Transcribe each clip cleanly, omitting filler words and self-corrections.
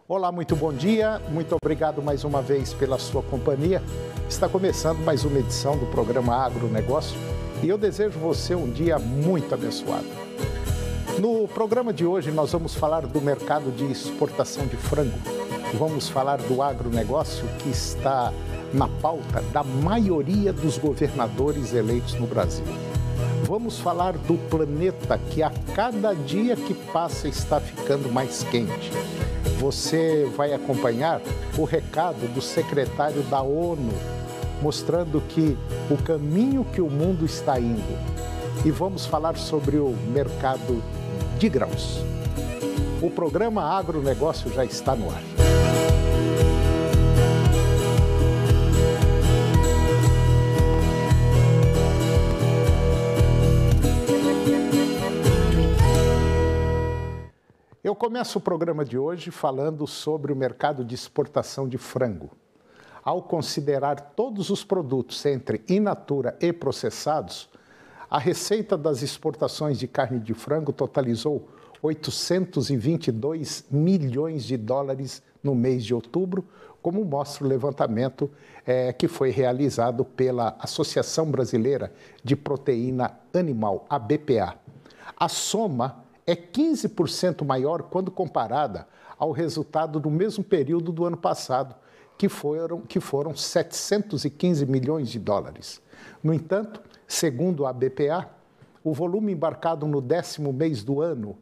Olá, muito bom dia, muito obrigado mais uma vez pela sua companhia. Está começando mais uma edição do programa Agronegócio e eu desejo você um dia muito abençoado. No programa de hoje nós vamos falar do mercado de exportação de frango. Vamos falar do agronegócio que está na pauta da maioria dos governadores eleitos no Brasil. Vamos falar do planeta que a cada dia que passa está ficando mais quente. Você vai acompanhar o recado do secretário da ONU, mostrando que o caminho que o mundo está indo. E vamos falar sobre o mercado de grãos. O programa Agronegócio já está no ar. Eu começo o programa de hoje falando sobre o mercado de exportação de frango. Ao considerar todos os produtos entre in natura e processados, a receita das exportações de carne de frango totalizou 822 milhões de dólares no mês de outubro, como mostra o levantamento que foi realizado pela Associação Brasileira de Proteína Animal, a BPA. A soma é 15% maior quando comparada ao resultado do mesmo período do ano passado, que foram 715 milhões de dólares. No entanto, segundo a BPA, o volume embarcado no 10º mês do ano,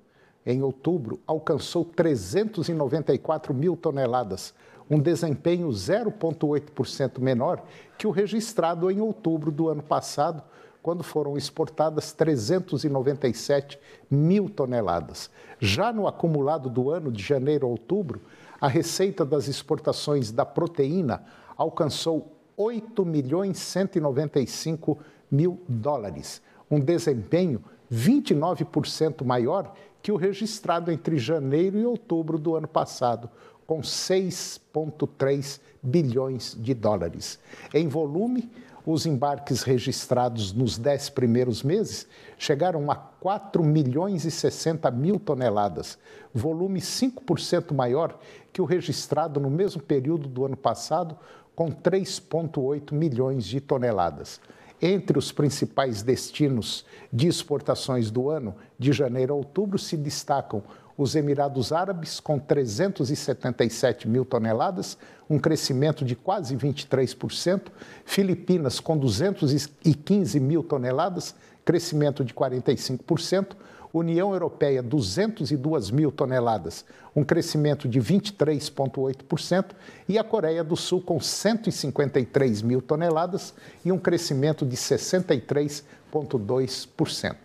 em outubro, alcançou 394 mil toneladas, um desempenho 0,8% menor que o registrado em outubro do ano passado, quando foram exportadas 397 mil toneladas. Já no acumulado do ano, de janeiro a outubro, a receita das exportações da proteína alcançou 8.195 mil dólares, um desempenho 29% maior que o registrado entre janeiro e outubro do ano passado, com 6,3 bilhões de dólares. Em volume, os embarques registrados nos 10 primeiros meses chegaram a 4 milhões e 60 mil toneladas, volume 5% maior que o registrado no mesmo período do ano passado, com 3,8 milhões de toneladas. Entre os principais destinos de exportações do ano, de janeiro a outubro, se destacam os Emirados Árabes, com 377 mil toneladas, um crescimento de quase 23%, Filipinas, com 215 mil toneladas, crescimento de 45%, União Europeia, 202 mil toneladas, um crescimento de 23,8%, e a Coreia do Sul, com 153 mil toneladas e um crescimento de 63,2%.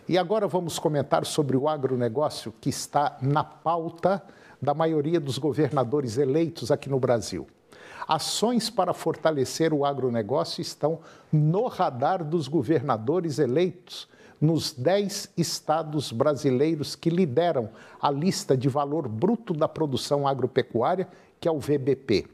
E agora vamos comentar sobre o agronegócio que está na pauta da maioria dos governadores eleitos aqui no Brasil. Ações para fortalecer o agronegócio estão no radar dos governadores eleitos nos 10 estados brasileiros que lideram a lista de valor bruto da produção agropecuária, que é o VBP.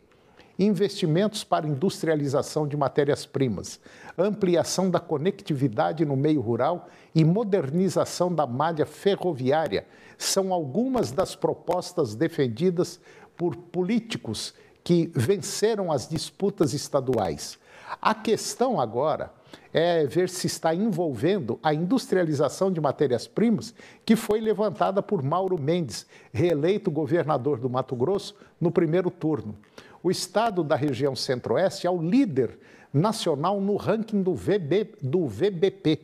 Investimentos para industrialização de matérias-primas, ampliação da conectividade no meio rural e modernização da malha ferroviária são algumas das propostas defendidas por políticos que venceram as disputas estaduais. A questão agora é ver se está envolvendo a industrialização de matérias-primas que foi levantada por Mauro Mendes, reeleito governador do Mato Grosso, no primeiro turno. O estado da região centro-oeste é o líder nacional no ranking do VBP.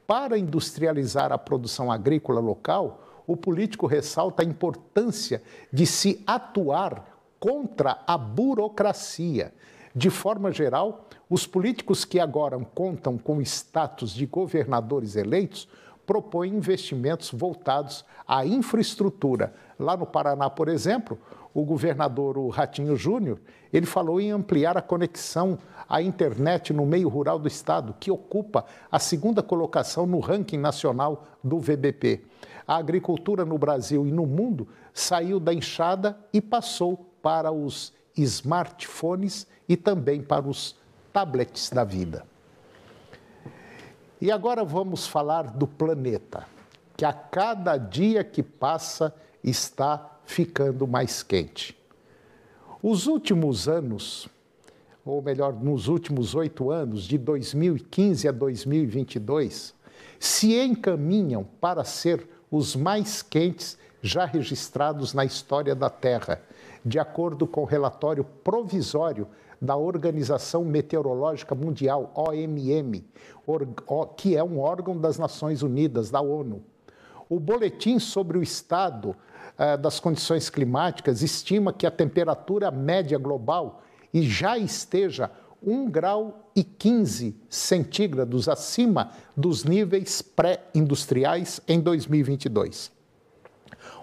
Para industrializar a produção agrícola local, o político ressalta a importância de se atuar contra a burocracia. De forma geral, os políticos que agora contam com status de governadores eleitos propõem investimentos voltados à infraestrutura. Lá no Paraná, por exemplo, o governador Ratinho Júnior, ele falou em ampliar a conexão à internet no meio rural do estado, que ocupa a segunda colocação no ranking nacional do VBP. A agricultura no Brasil e no mundo saiu da enxada e passou para os smartphones e também para os tablets da vida. E agora vamos falar do planeta, que a cada dia que passa está ficando mais quente. Os últimos anos, ou melhor, nos últimos 8 anos, de 2015 a 2022, se encaminham para ser os mais quentes já registrados na história da Terra, de acordo com o relatório provisório da Organização Meteorológica Mundial, OMM, que é um órgão das Nações Unidas, da ONU. O boletim sobre o estado das condições climáticas estima que a temperatura média global já esteja 1,15 graus acima dos níveis pré-industriais em 2022.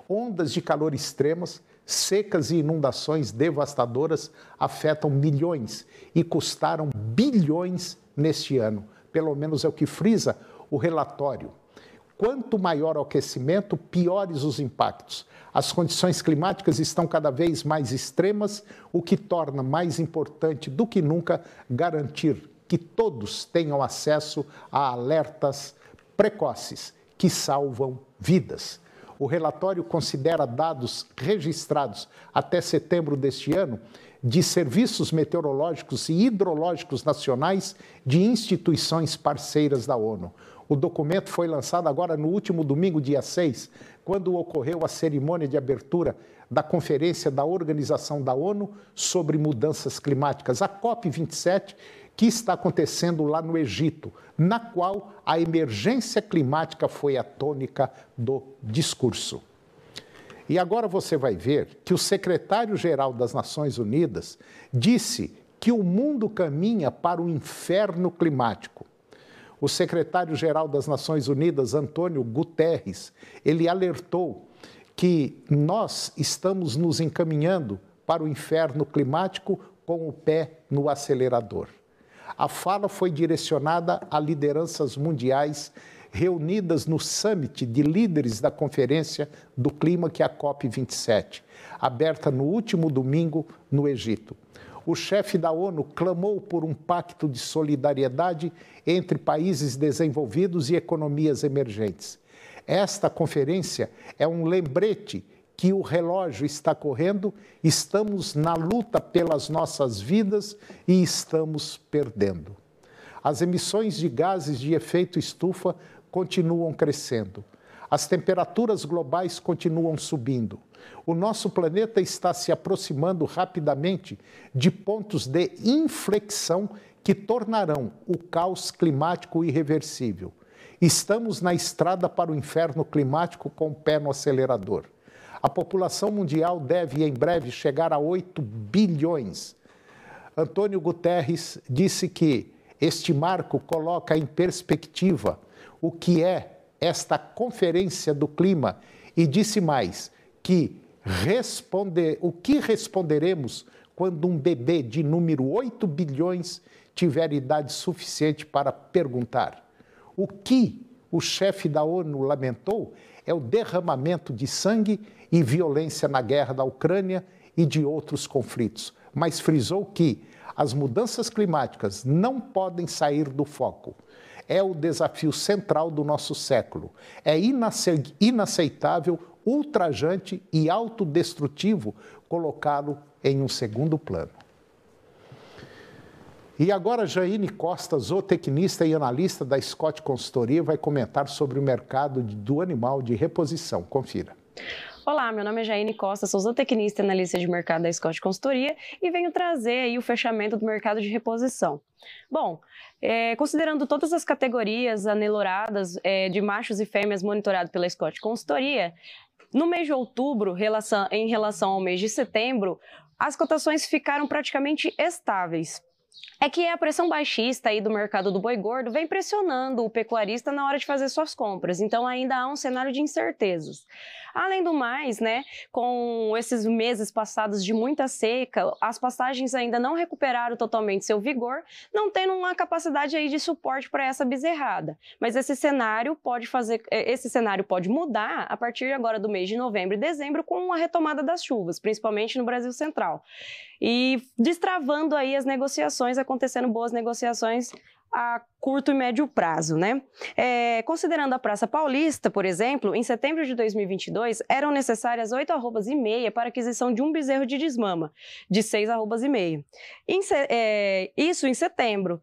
Ondas de calor extremas, secas e inundações devastadoras afetam milhões e custaram bilhões neste ano. Pelo menos é o que frisa o relatório. Quanto maior o aquecimento, piores os impactos. As condições climáticas estão cada vez mais extremas, o que torna mais importante do que nunca garantir que todos tenham acesso a alertas precoces que salvam vidas. O relatório considera dados registrados até setembro deste ano de serviços meteorológicos e hidrológicos nacionais de instituições parceiras da ONU. O documento foi lançado agora no último domingo, dia 6, quando ocorreu a cerimônia de abertura da Conferência da Organização da ONU sobre Mudanças Climáticas, a COP27, que está acontecendo lá no Egito, na qual a emergência climática foi a tônica do discurso. E agora você vai ver que o secretário-geral das Nações Unidas disse que o mundo caminha para o inferno climático. O secretário-geral das Nações Unidas, Antônio Guterres, ele alertou que nós estamos nos encaminhando para o inferno climático com o pé no acelerador. A fala foi direcionada a lideranças mundiais reunidas no Summit de Líderes da Conferência do Clima, que é a COP27, aberta no último domingo no Egito. O chefe da ONU clamou por um pacto de solidariedade entre países desenvolvidos e economias emergentes. Esta conferência é um lembrete que o relógio está correndo, estamos na luta pelas nossas vidas e estamos perdendo. As emissões de gases de efeito estufa continuam crescendo. As temperaturas globais continuam subindo. O nosso planeta está se aproximando rapidamente de pontos de inflexão que tornarão o caos climático irreversível. Estamos na estrada para o inferno climático com o pé no acelerador. A população mundial deve, em breve, chegar a 8 bilhões. Antônio Guterres disse que este marco coloca em perspectiva o que é esta Conferência do Clima e disse mais que o que responderemos quando um bebê de número 8 bilhões tiver idade suficiente para perguntar. O que o chefe da ONU lamentou é o derramamento de sangue e violência na guerra da Ucrânia e de outros conflitos, mas frisou que as mudanças climáticas não podem sair do foco. É o desafio central do nosso século. É inaceitável, ultrajante e autodestrutivo colocá-lo em um segundo plano. E agora, Jaiane Costa, zootecnista e analista da Scott Consultoria, vai comentar sobre o mercado do animal de reposição. Confira. Olá, meu nome é Jaiane Costa, sou zootecnista e analista de mercado da Scott Consultoria e venho trazer aí o fechamento do mercado de reposição. Bom, considerando todas as categorias aneloradas de machos e fêmeas monitorados pela Scott Consultoria, no mês de outubro, em relação ao mês de setembro, as cotações ficaram praticamente estáveis. É que a pressão baixista aí do mercado do boi gordo vem pressionando o pecuarista na hora de fazer suas compras, então ainda há um cenário de incertezas. Além do mais, né, com esses meses passados de muita seca, as pastagens ainda não recuperaram totalmente seu vigor, não tendo uma capacidade aí de suporte para essa bezerrada. Mas esse cenário pode mudar a partir agora do mês de novembro e dezembro com a retomada das chuvas, principalmente no Brasil Central. E destravando aí as negociações, acontecendo boas negociações a curto e médio prazo, né? Considerando a Praça Paulista, por exemplo, em setembro de 2022, eram necessárias 8 arrobas e meia para aquisição de um bezerro de desmama, de 6 arrobas e meia. Isso em setembro.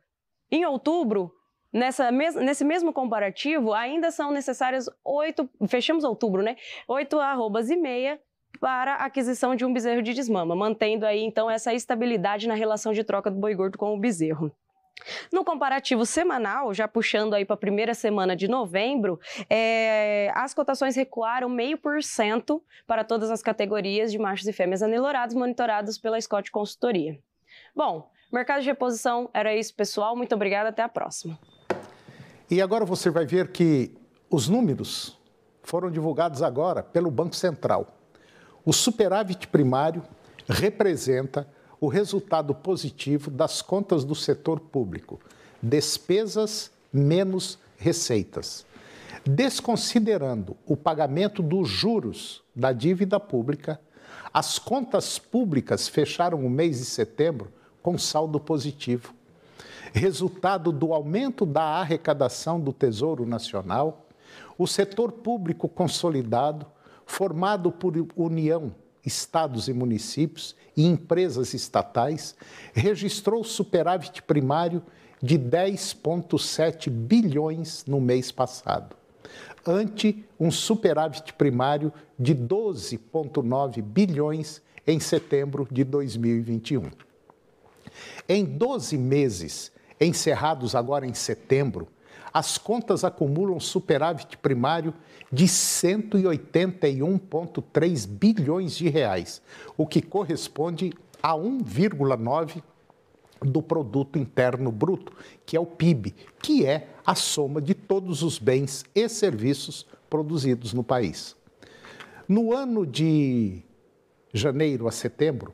Em outubro, nesse mesmo comparativo, ainda são necessárias 8, fechamos outubro, né? 8 arrobas e meia para a aquisição de um bezerro de desmama, mantendo aí, então, essa estabilidade na relação de troca do boi gordo com o bezerro. No comparativo semanal, já puxando aí para a primeira semana de novembro, as cotações recuaram 0,5% para todas as categorias de machos e fêmeas anelorados monitorados pela Scott Consultoria. Bom, mercado de reposição era isso, pessoal. Muito obrigada, até a próxima. E agora você vai ver que os números foram divulgados agora pelo Banco Central. O superávit primário representa o resultado positivo das contas do setor público, despesas menos receitas. Desconsiderando o pagamento dos juros da dívida pública, as contas públicas fecharam o mês de setembro com saldo positivo, resultado do aumento da arrecadação do Tesouro Nacional. O setor público consolidado, formado por União, estados e municípios e empresas estatais, registrou superávit primário de 10,7 bilhões no mês passado, ante um superávit primário de 12,9 bilhões em setembro de 2021. Em 12 meses, encerrados agora em setembro, as contas acumulam superávit primário de 181,3 bilhões de reais, o que corresponde a 1,9% do Produto Interno Bruto, que é o PIB, que é a soma de todos os bens e serviços produzidos no país. No ano de janeiro a setembro,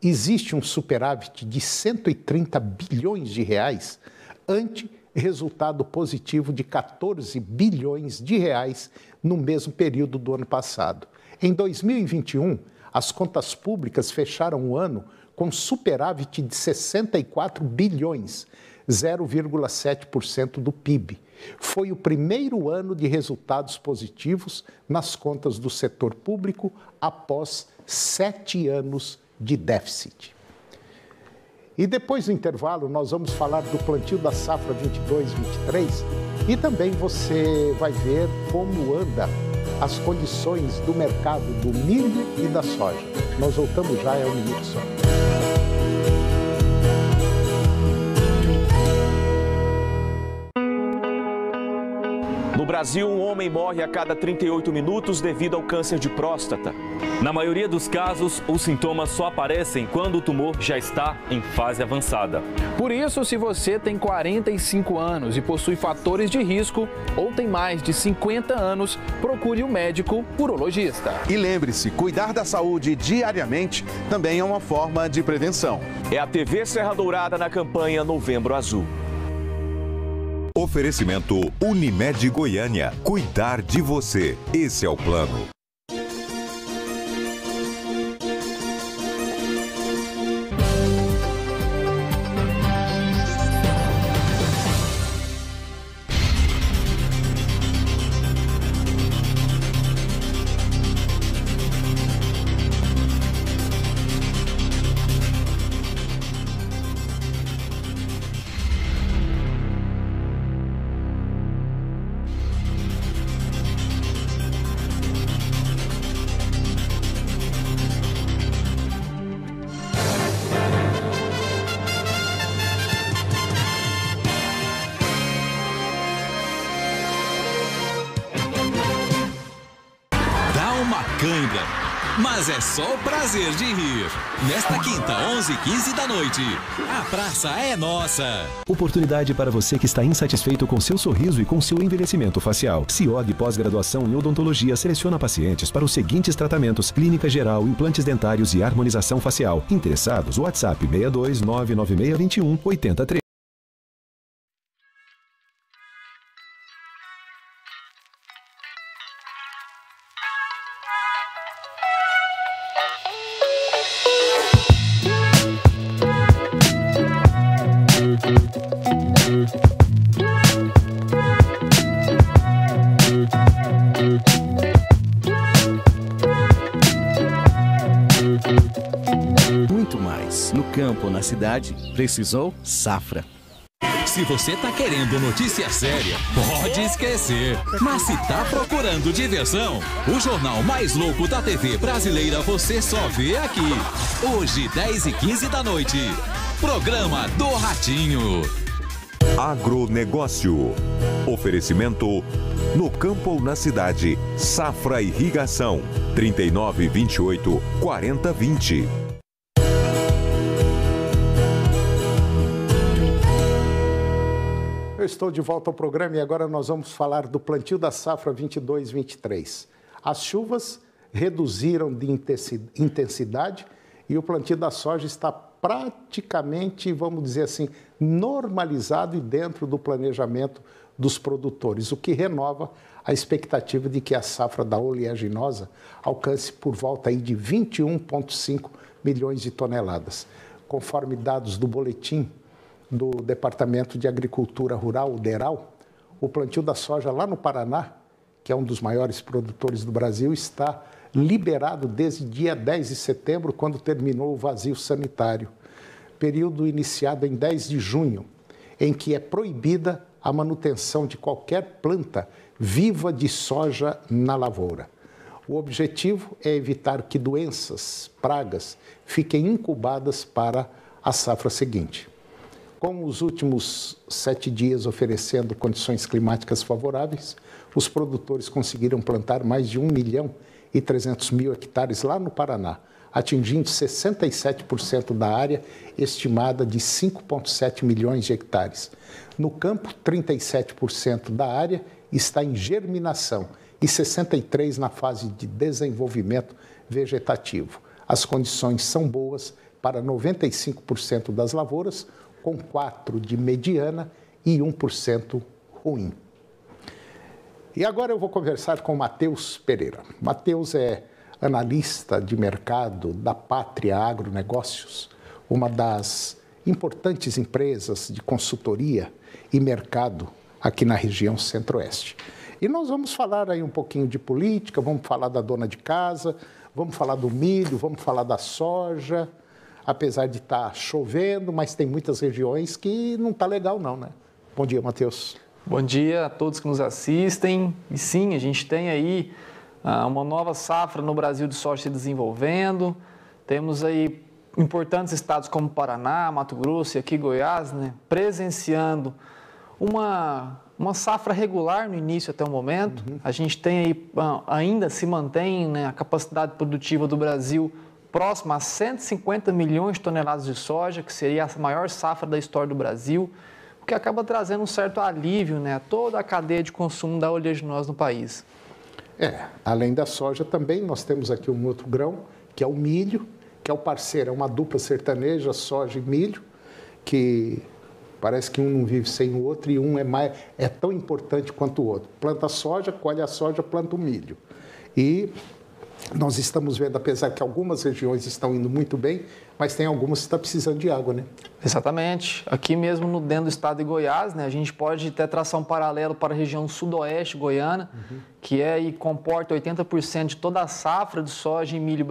existe um superávit de 130 bilhões de reais ante resultado positivo de 14 bilhões de reais no mesmo período do ano passado. Em 2021, as contas públicas fecharam o ano com superávit de 64 bilhões, 0,7% do PIB. Foi o primeiro ano de resultados positivos nas contas do setor público após 7 anos de déficit. E depois do intervalo, nós vamos falar do plantio da safra 22-23 e também você vai ver como anda as condições do mercado do milho e da soja. Nós voltamos já, é um minuto só. No Brasil, um homem morre a cada 38 minutos devido ao câncer de próstata. Na maioria dos casos, os sintomas só aparecem quando o tumor já está em fase avançada. Por isso, se você tem 45 anos e possui fatores de risco ou tem mais de 50 anos, procure um médico urologista. E lembre-se, cuidar da saúde diariamente também é uma forma de prevenção. É a TV Serra Dourada na campanha Novembro Azul. Oferecimento Unimed Goiânia. Cuidar de você. Esse é o plano. Mas é só o prazer de rir. Nesta quinta, 11h15 da noite, a praça é nossa. Oportunidade para você que está insatisfeito com seu sorriso e com seu envelhecimento facial. CIOG Pós-Graduação em Odontologia seleciona pacientes para os seguintes tratamentos: clínica geral, implantes dentários e harmonização facial. Interessados, WhatsApp 62 99621 83. mais. No campo ou na cidade, precisou Safra. Se você tá querendo notícia séria, pode esquecer. Mas se tá procurando diversão, o jornal mais louco da TV brasileira você só vê aqui. Hoje, 10h15 da noite. Programa do Ratinho. Agronegócio. Oferecimento no campo ou na cidade. Safra Irrigação. 3928 4020. Eu estou de volta ao programa e agora nós vamos falar do plantio da safra 22-23. As chuvas reduziram de intensidade e o plantio da soja está praticamente, vamos dizer assim, normalizado e dentro do planejamento dos produtores, o que renova a expectativa de que a safra da oleaginosa alcance por volta aí de 21,5 milhões de toneladas. Conforme dados do boletim do Departamento de Agricultura Rural, o DERAL, o plantio da soja lá no Paraná, que é um dos maiores produtores do Brasil, está liberado desde dia 10 de setembro, quando terminou o vazio sanitário, período iniciado em 10 de junho, em que é proibida a manutenção de qualquer planta viva de soja na lavoura. O objetivo é evitar que doenças, pragas, fiquem incubadas para a safra seguinte. Com os últimos 7 dias oferecendo condições climáticas favoráveis, os produtores conseguiram plantar mais de 1.300.000 hectares lá no Paraná, atingindo 67% da área estimada de 5,7 milhões de hectares. No campo, 37% da área está em germinação e 63% na fase de desenvolvimento vegetativo. As condições são boas para 95% das lavouras, com 4% de mediana e 1% ruim. E agora eu vou conversar com o Matheus Pereira. Matheus é analista de mercado da Pátria Agronegócios, uma das importantes empresas de consultoria e mercado aqui na região Centro-Oeste. E nós vamos falar aí um pouquinho de política, vamos falar da dona de casa, vamos falar do milho, vamos falar da soja. Apesar de estar chovendo, mas tem muitas regiões que não está legal não, né? Bom dia, Matheus. Bom dia a todos que nos assistem. E sim, a gente tem aí uma nova safra no Brasil de soja se desenvolvendo. Temos aí importantes estados como Paraná, Mato Grosso e aqui Goiás, né, presenciando uma safra regular no início até o momento. A gente tem aí, ainda se mantém, né, a capacidade produtiva do Brasil próxima a 150 milhões de toneladas de soja, que seria a maior safra da história do Brasil, o que acaba trazendo um certo alívio, né, a toda a cadeia de consumo da oleaginosa no país. Além da soja também nós temos aqui um outro grão, que é o milho, que é o parceiro, é uma dupla sertaneja, soja e milho, que parece que um não vive sem o outro e um é tão importante quanto o outro. Planta soja, colhe a soja, planta o milho. E nós estamos vendo, apesar que algumas regiões estão indo muito bem, mas tem algumas que estão precisando de água, né? Exatamente. Aqui mesmo dentro do estado de Goiás, né, a gente pode até traçar um paralelo para a região sudoeste goiana, que e comporta 80% de toda a safra de soja e milho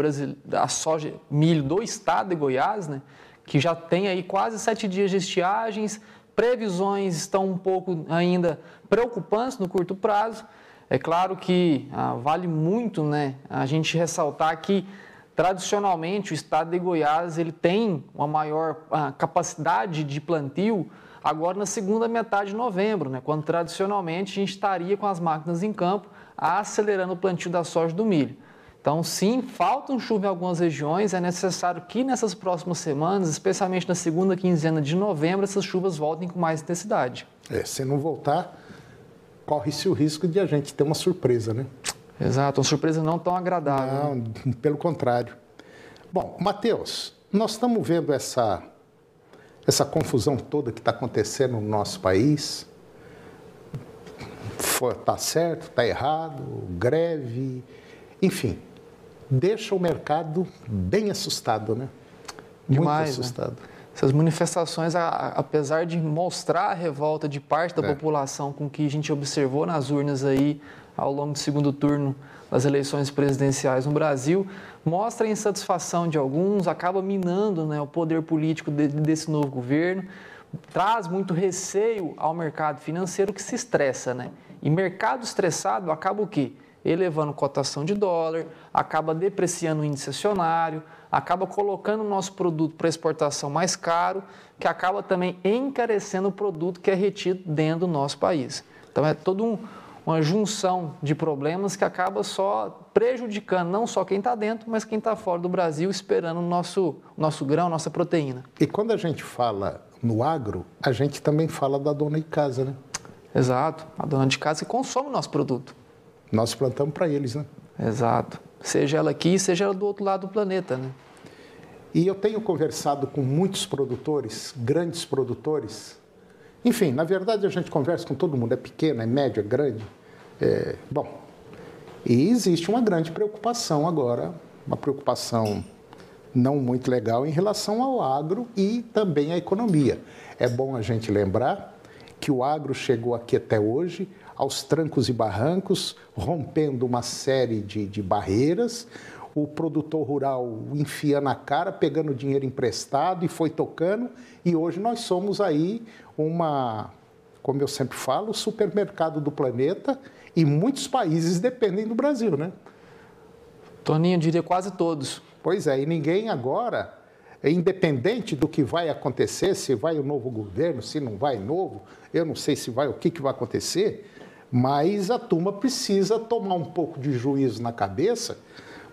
milho do estado de Goiás, né, que já tem aí quase 7 dias de estiagens, previsões estão um pouco ainda preocupantes no curto prazo. É claro que vale muito, né, a gente ressaltar que, tradicionalmente, o estado de Goiás ele tem uma maior capacidade de plantio agora na segunda metade de novembro, né, quando tradicionalmente a gente estaria com as máquinas em campo acelerando o plantio da soja e do milho. Então, sim, faltam chuva em algumas regiões, é necessário que nessas próximas semanas, especialmente na segunda quinzena de novembro, essas chuvas voltem com mais intensidade. Se não voltar, corre-se o risco de a gente ter uma surpresa, né? Exato, uma surpresa não tão agradável. Não, pelo contrário. Bom, Matheus, nós estamos vendo essa confusão toda que está acontecendo no nosso país. Está certo, está errado, greve, enfim, deixa o mercado bem assustado, né? Demais, muito assustado. Né? Essas manifestações, apesar de mostrar a revolta de parte da população com que a gente observou nas urnas aí ao longo do segundo turno das eleições presidenciais no Brasil, mostra a insatisfação de alguns, acaba minando, né, o poder político desse novo governo, traz muito receio ao mercado financeiro que se estressa, né? E mercado estressado acaba o quê? Elevando cotação de dólar, acaba depreciando o índice acionário, acaba colocando o nosso produto para exportação mais caro, que acaba também encarecendo o produto que é retido dentro do nosso país. Então é toda uma junção de problemas que acaba só prejudicando não só quem está dentro, mas quem está fora do Brasil esperando o nosso grão, nossa proteína. E quando a gente fala no agro, a gente também fala da dona de casa, né? Exato, a dona de casa que consome o nosso produto. Nós plantamos para eles, né? Exato, seja ela aqui, seja ela do outro lado do planeta, né? E eu tenho conversado com muitos produtores, grandes produtores. Enfim, na verdade a gente conversa com todo mundo, é pequeno, é médio, é grande. Bom, e existe uma grande preocupação agora, uma preocupação não muito legal em relação ao agro e também à economia. É bom a gente lembrar que o agro chegou aqui até hoje aos trancos e barrancos, rompendo uma série de barreiras, o produtor rural enfiando a cara, pegando dinheiro emprestado e foi tocando, e hoje nós somos aí como eu sempre falo, o supermercado do planeta, e muitos países dependem do Brasil, né? Toninho, eu diria quase todos. Pois é, e ninguém agora, independente do que vai acontecer, se vai o novo governo, se não vai novo, eu não sei se vai, o que vai acontecer, mas a turma precisa tomar um pouco de juízo na cabeça,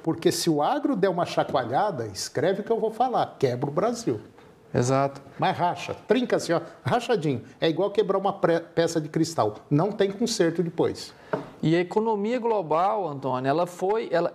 porque se o agro der uma chacoalhada, escreve o que eu vou falar, quebra o Brasil. Exato. Mas racha, trinca assim, ó, rachadinho. É igual quebrar uma peça de cristal, não tem conserto depois. E a economia global, Antônio,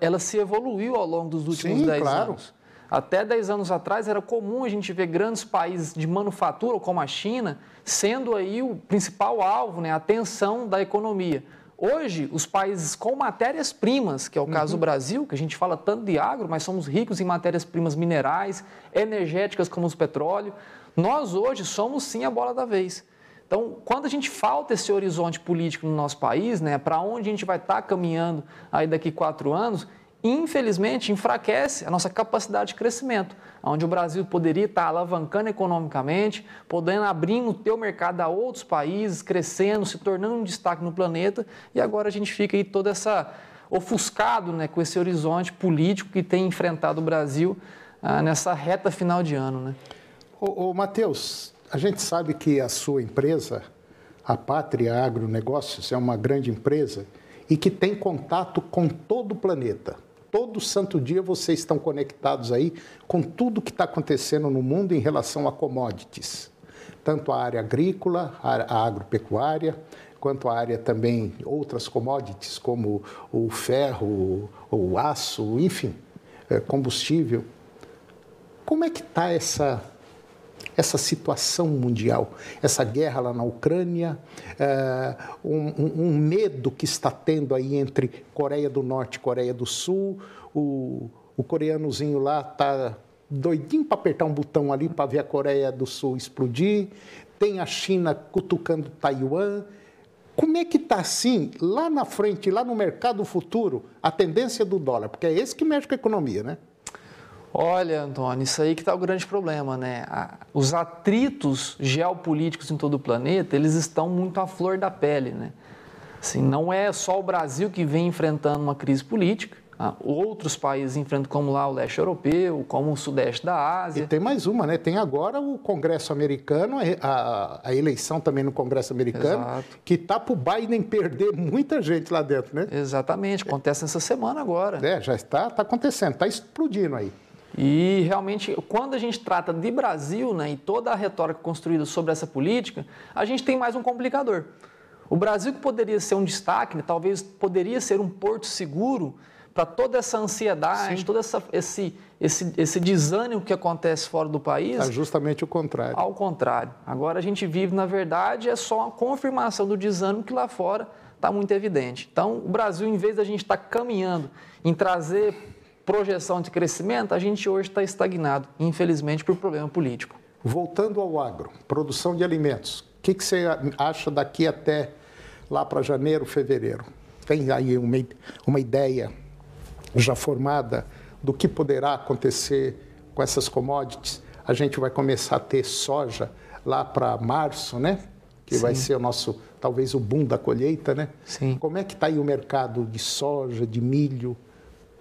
ela se evoluiu ao longo dos últimos 10 anos. Até 10 anos atrás era comum a gente ver grandes países de manufatura, como a China, sendo aí o principal alvo, né, a atenção da economia. Hoje, os países com matérias-primas, que é o caso do Brasil, que a gente fala tanto de agro, mas somos ricos em matérias-primas minerais, energéticas como o petróleo, nós hoje somos sim a bola da vez. Então, quando a gente falta esse horizonte político no nosso país, né, para onde a gente vai estar caminhando aí daqui 4 anos, infelizmente enfraquece a nossa capacidade de crescimento, onde o Brasil poderia estar alavancando economicamente, podendo abrir o teu mercado a outros países, crescendo, se tornando um destaque no planeta, e agora a gente fica aí todo ofuscado, né, com esse horizonte político que tem enfrentado o Brasil nessa reta final de ano, né? Ô Matheus, a gente sabe que a sua empresa, a Pátria Agronegócios, é uma grande empresa e que tem contato com todo o planeta. Todo santo dia vocês estão conectados aí com tudo que está acontecendo no mundo em relação a commodities. Tanto a área agrícola, a agropecuária, quanto a área também, outras commodities como o ferro, o aço, enfim, combustível. Como é que está essa situação mundial, essa guerra lá na Ucrânia, um medo que está tendo aí entre Coreia do Norte e Coreia do Sul, o coreanozinho lá está doidinho para apertar um botão ali para ver a Coreia do Sul explodir, tem a China cutucando Taiwan. Como é que está assim, lá na frente, lá no mercado futuro, a tendência do dólar? Porque é esse que mexe com a economia, né? Olha, Antônio, isso aí que está o grande problema, né? Os atritos geopolíticos em todo o planeta, eles estão muito à flor da pele, né? Assim, não é só o Brasil que vem enfrentando uma crise política, outros países enfrentam, como lá o leste europeu, como o sudeste da Ásia. E tem mais uma, né? Tem agora o Congresso americano, a eleição também no Congresso americano, exato, que está para o Biden perder muita gente lá dentro, né? Exatamente, acontece nessa semana agora. Já está acontecendo, está explodindo aí. E realmente, quando a gente trata de Brasil, né, e toda a retórica construída sobre essa política, a gente tem mais um complicador. O Brasil, que poderia ser um destaque, né, talvez poderia ser um porto seguro para toda essa ansiedade, sim, todo esse desânimo que acontece fora do país. É justamente o contrário. Ao contrário. Agora a gente vive, na verdade, é só uma confirmação do desânimo que lá fora está muito evidente. Então, o Brasil, em vez da gente estar caminhando em trazer projeção de crescimento, a gente hoje está estagnado, infelizmente, por problema político. Voltando ao agro, produção de alimentos, o que você acha daqui até lá para janeiro, fevereiro? tem aí uma ideia já formada do que poderá acontecer com essas commodities? A gente vai começar a ter soja lá para março, né? Que Sim. vai ser o nosso, talvez o boom da colheita, né? Sim. Como é que está aí o mercado de soja, de milho,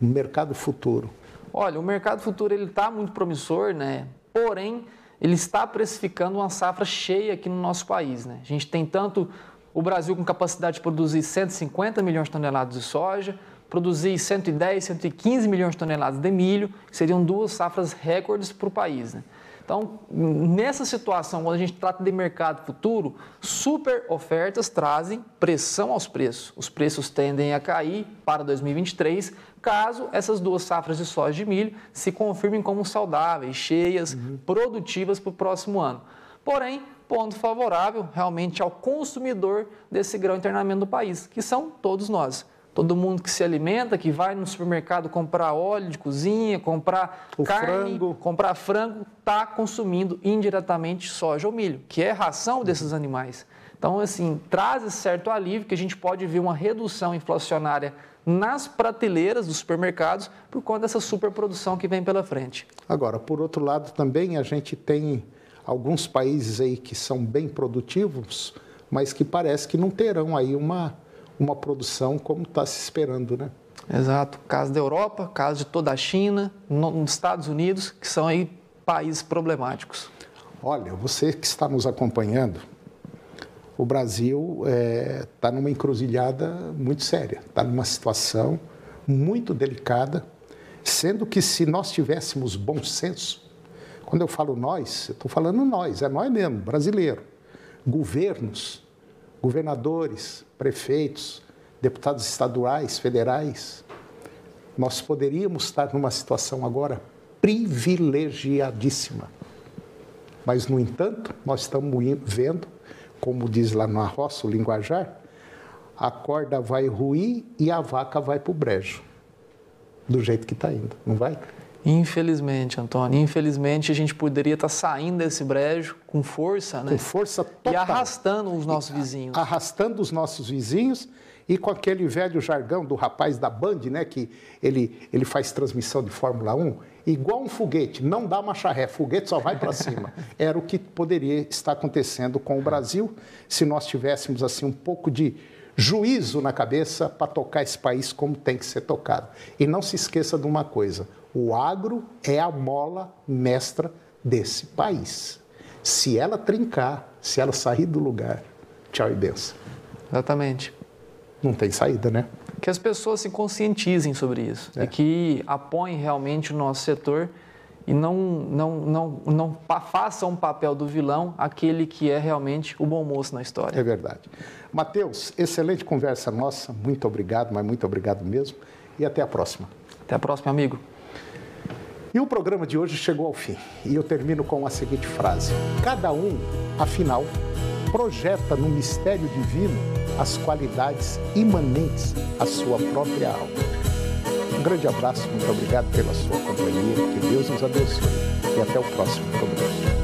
o mercado futuro? Olha, o mercado futuro ele está muito promissor, né? Porém, ele está precificando uma safra cheia aqui no nosso país, né? A gente tem tanto o Brasil com capacidade de produzir 150 milhões de toneladas de soja, produzir 110, 115 milhões de toneladas de milho, que seriam 2 safras recordes para o país, né? Então, nessa situação, quando a gente trata de mercado futuro, super ofertas trazem pressão aos preços. Os preços tendem a cair para 2023, caso essas 2 safras de soja e de milho se confirmem como saudáveis, cheias, produtivas para o próximo ano. Porém, ponto favorável realmente ao consumidor desse grão internamente do país, que são todos nós. Todo mundo que se alimenta, que vai no supermercado comprar óleo de cozinha, comprar carne, comprar frango, está consumindo indiretamente soja ou milho, que é ração desses animais. Então, assim, traz esse certo alívio que a gente pode ver uma redução inflacionária nas prateleiras dos supermercados por conta dessa superprodução que vem pela frente. Agora, por outro lado, também a gente tem alguns países aí que são bem produtivos, mas que parece que não terão aí uma produção como está se esperando, né? Exato. Caso da Europa, caso de toda a China, nos Estados Unidos, que são aí países problemáticos. Olha, você que está nos acompanhando, o Brasil está numa encruzilhada muito séria, está numa situação muito delicada, sendo que se nós tivéssemos bom senso, quando eu falo nós, eu estou falando nós, é nós mesmo, brasileiro, governos, governadores, prefeitos, deputados estaduais, federais, nós poderíamos estar numa situação agora privilegiadíssima. Mas, no entanto, nós estamos vendo, como diz lá na roça, o linguajar, a corda vai ruir e a vaca vai para o brejo, do jeito que está indo, não vai? Infelizmente, Antônio, infelizmente a gente poderia estar saindo desse brejo com força, né? Com força total. E arrastando os nossos vizinhos. Arrastando os nossos vizinhos e com aquele velho jargão do rapaz da Band, né? Que ele faz transmissão de Fórmula 1, igual um foguete, não dá marcha ré, foguete só vai para cima. Era o que poderia estar acontecendo com o Brasil se nós tivéssemos assim um pouco de juízo na cabeça para tocar esse país como tem que ser tocado. E não se esqueça de uma coisa, o agro é a mola mestra desse país. Se ela trincar, se ela sair do lugar, tchau e benção. Exatamente. Não tem saída, né? Que as pessoas se conscientizem sobre isso e que apoiem realmente o nosso setor e não façam um papel do vilão aquele que é realmente o bom moço na história. É verdade. Matheus, excelente conversa nossa, muito obrigado, mas muito obrigado mesmo e até a próxima. Até a próxima, amigo. E o programa de hoje chegou ao fim e eu termino com a seguinte frase: cada um, afinal, projeta no mistério divino as qualidades imanentes à sua própria alma. Um grande abraço, muito obrigado pela sua companhia, que Deus nos abençoe e até o próximo programa.